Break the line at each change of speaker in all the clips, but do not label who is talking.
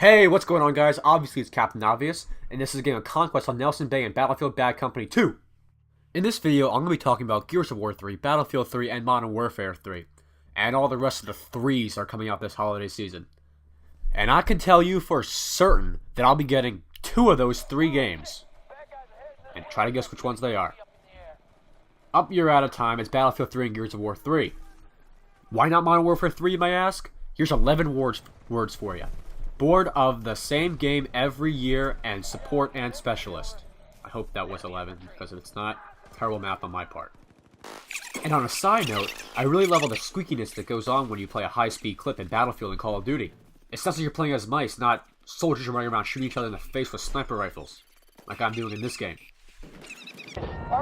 Hey, what's going on, guys? Obviously, it's Captain Obvious, and this is a game of Conquest on Nelson Bay and Battlefield Bad Company 2. In this video, I'm going to be talking about Gears of War 3, Battlefield 3, and Modern Warfare 3. And all the rest of the 3s are coming out this holiday season. And I can tell you for certain that I'll be getting 2 of those 3 games. And try to guess which ones they are. Up you're out of time, it's Battlefield 3 and Gears of War 3. Why not Modern Warfare 3, you may ask? Here's 11 words for you. Bored of the same game every year and support and specialist. I hope that was 11, because if it's not, terrible math on my part. And on a side note, I really love all the squeakiness that goes on when you play a high-speed clip in Battlefield and Call of Duty. It sounds like you're playing as mice, not soldiers running around shooting each other in the face with sniper rifles, like I'm doing in this game.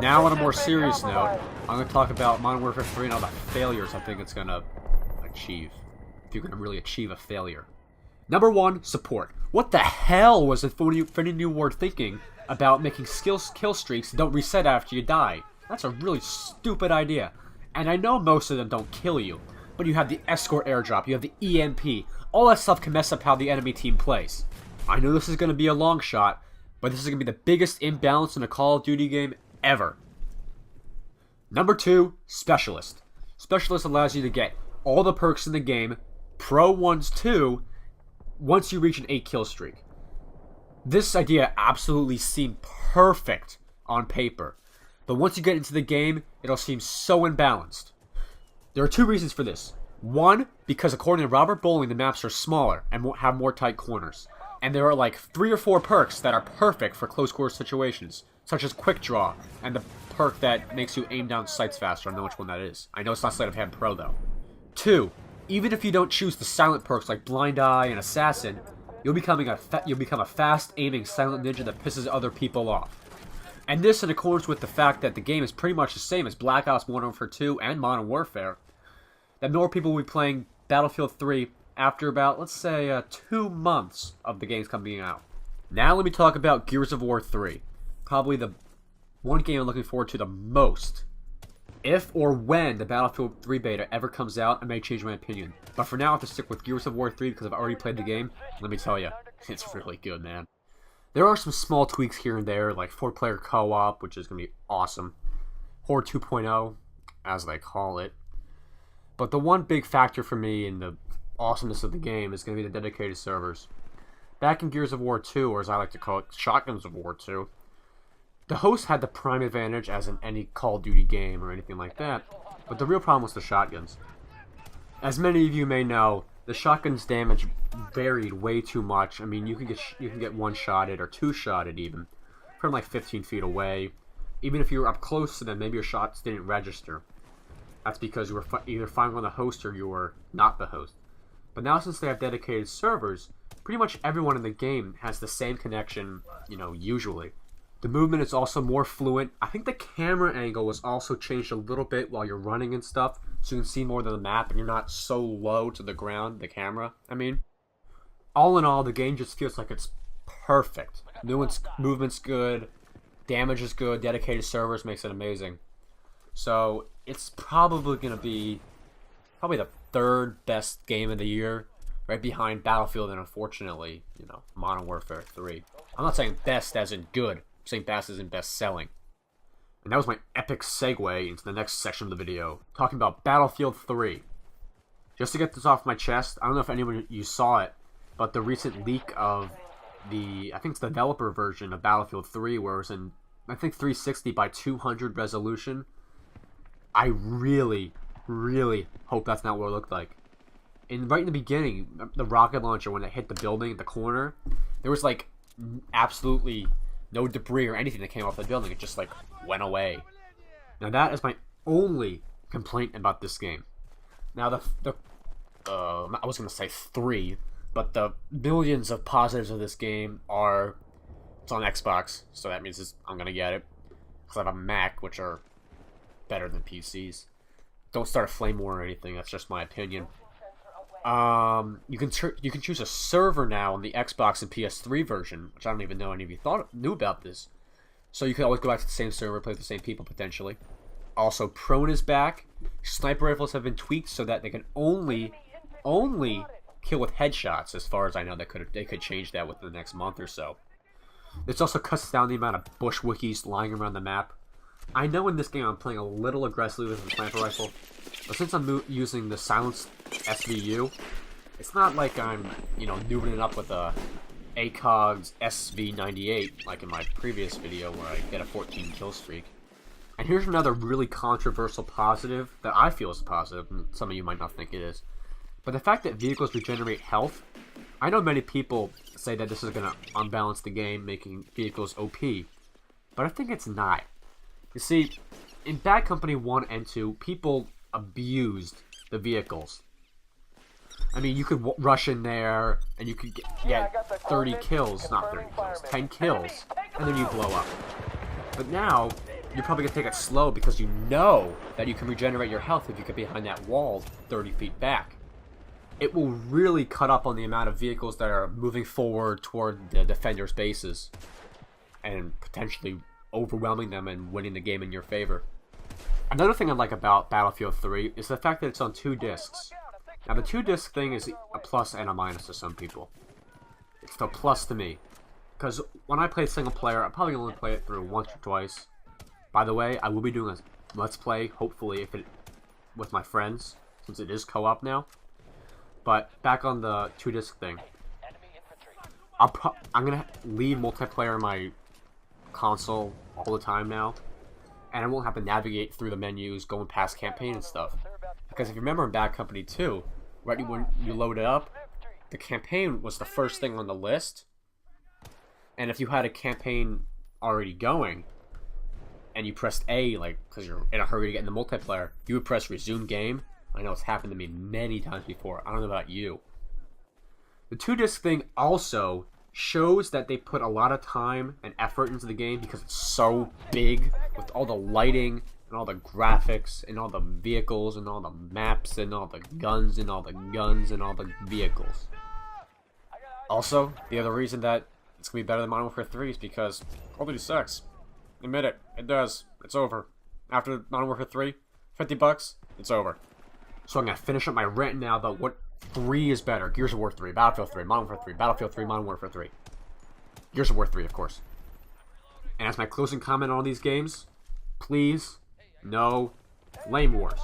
Now on a more serious note, I'm going to talk about Modern Warfare 3 and all the failures I think it's going to achieve. If you're going to really achieve a failure. Number 1, support. What the hell was Infinity New Ward thinking about making kill streaks that don't reset after you die? That's a really stupid idea. And I know most of them don't kill you, but you have the escort airdrop, you have the EMP. All that stuff can mess up how the enemy team plays. I know this is going to be a long shot, but this is going to be the biggest imbalance in a Call of Duty game ever. Number 2, Specialist. Specialist allows you to get all the perks in the game, pro ones too, once you reach an 8 kill streak. This idea absolutely seemed perfect on paper, but once you get into the game, it'll seem so imbalanced. There are 2 reasons for this. 1, because according to Robert Bowling, the maps are smaller and have more tight corners. And there are like 3 or 4 perks that are perfect for close quarter situations, such as Quick Draw, and the perk that makes you aim down sights faster. I know which one that is. I know it's not Sleight of Hand Pro though. 2, even if you don't choose the silent perks like Blind Eye and Assassin, you'll become a fast-aiming silent ninja that pisses other people off. And this in accordance with the fact that the game is pretty much the same as Black Ops Modern Warfare 2 and Modern Warfare, that more people will be playing Battlefield 3 after about, let's say, 2 months of the games coming out. Now let me talk about Gears of War 3. Probably the one game I'm looking forward to the most. If or when the Battlefield 3 beta ever comes out, I may change my opinion. But for now, I have to stick with Gears of War 3 because I've already played the game. Let me tell you, it's really good, man. There are some small tweaks here and there, like 4-player co-op, which is going to be awesome. Horde 2.0, as they call it. But the one big factor for me in the awesomeness of the game is going to be the dedicated servers. Back in Gears of War 2, or as I like to call it, Shotguns of War 2, the host had the prime advantage as in any Call of Duty game or anything like that, but the real problem was the shotguns. As many of you may know, the shotgun's damage varied way too much. I mean, you can get one-shotted or two-shotted even, from like 15 feet away. Even if you were up close to them, maybe your shots didn't register. That's because you were either firing on the host or you were not the host. But now since they have dedicated servers, pretty much everyone in the game has the same connection, usually. The movement is also more fluent. I think the camera angle was also changed a little bit while you're running and stuff, so you can see more of the map and you're not so low to the ground, the camera, All in all, the game just feels like it's perfect. Movement's good, damage is good, dedicated servers makes it amazing. So, it's probably going to be the 3rd best game of the year, right behind Battlefield and unfortunately, Modern Warfare 3. I'm not saying best as in good. I'm saying best as in best selling. And that was my epic segue into the next section of the video, talking about Battlefield 3. Just to get this off my chest, I don't know if anyone of you saw it, but the recent leak of I think it's the developer version of Battlefield 3, where it was in, I think 360 by 200 resolution. I really, really hope that's not what it looked like. Right in the beginning, the rocket launcher, when it hit the building at the corner, there was like absolutely no debris or anything that came off the building. It just like went away. Now that is my only complaint about this game. Now I was gonna say 3, but the millions of positives of this game are, it's on Xbox, so that means I'm gonna get it because I have a Mac, which are better than PCs. Don't start a flame war or anything. That's just my opinion. You can choose a server now on the Xbox and PS3 version, which I don't even know any of you knew about this. So you can always go back to the same server, play with the same people potentially. Also, prone is back. Sniper rifles have been tweaked so that they can only kill with headshots. As far as I know, they could change that within the next month or so. This also cuts down the amount of bushwickies lying around the map. I know in this game I'm playing a little aggressively with the sniper rifle, but since I'm using the silenced SVU, it's not like I'm, noobing it up with a ACOG's SV98 like in my previous video where I get a 14 kill streak. And here's another really controversial positive that I feel is a positive, and some of you might not think it is. But the fact that vehicles regenerate health, I know many people say that this is going to unbalance the game, making vehicles OP, but I think it's not. You see, in Bad Company 1 and 2, people abused the vehicles. I mean, you could rush in there, and you could get 30 kills, not 30 kills, 10 kills, and then you blow up. But now, you're probably going to take it slow because you know that you can regenerate your health if you get behind that wall 30 feet back. It will really cut up on the amount of vehicles that are moving forward toward the defenders' bases, and potentially overwhelming them and winning the game in your favor. Another thing I like about Battlefield 3 is the fact that it's on 2 discs. Now the 2-disc thing is a plus and a minus to some people. It's the plus to me, because when I play single player, I probably only play it through once or twice. By the way, I will be doing a let's play, hopefully, with my friends, since it is co-op now. But back on the 2-disc thing, I'm gonna leave multiplayer in my console all the time now, and I won't have to navigate through the menus, going past campaign and stuff. Because if you remember in Bad Company 2, right when you load it up, the campaign was the first thing on the list, and if you had a campaign already going, and you pressed A, like, because you're in a hurry to get in the multiplayer, you would press resume game. I know it's happened to me many times before. I don't know about you. The 2-disc thing also shows that they put a lot of time and effort into the game because it's so big with all the lighting and all the graphics and all the vehicles and all the maps and all the guns and all the guns and all the vehicles. Also, the other reason that it's going to be better than Modern Warfare 3 is because Call of Duty sucks. Admit it. It does. It's over. After Modern Warfare 3, $50, it's over. So I'm going to finish up my rant now about what 3 is better. Gears of War 3, Battlefield 3, Modern Warfare 3, Battlefield 3, Modern Warfare 3. Gears of War 3, of course. And as my closing comment on all these games, please, no Flame Wars.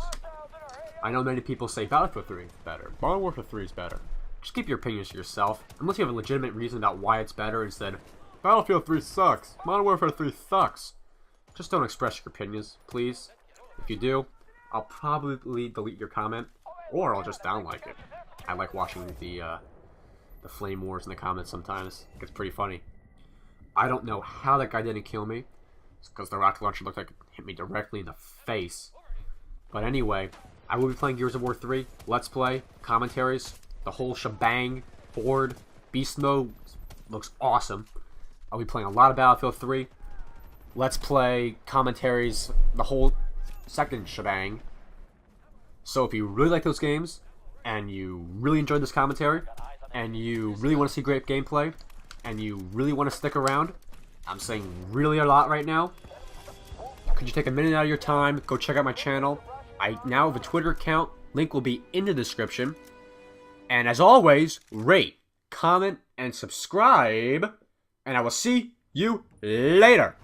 I know many people say Battlefield 3 is better, Modern Warfare 3 is better. Just keep your opinions to yourself, unless you have a legitimate reason about why it's better instead. Battlefield 3 sucks, Modern Warfare 3 sucks. Just don't express your opinions, please. If you do, I'll probably delete your comment, or I'll just downlike it. I like watching the flame wars in the comments sometimes. It's pretty funny. I don't know how that guy didn't kill me. It's because the rocket launcher looked like it hit me directly in the face. But anyway, I will be playing Gears of War 3, Let's Play, commentaries, the whole shebang, Horde, Beast Mode, looks awesome. I'll be playing a lot of Battlefield 3, Let's Play, commentaries, the whole second shebang. So if you really like those games, and you really enjoyed this commentary, and you really want to see great gameplay, and you really want to stick around, I'm saying really a lot right now, could you take a minute out of your time, go check out my channel. I now have a Twitter account, link will be in the description. And as always, rate, comment, and subscribe, and I will see you later.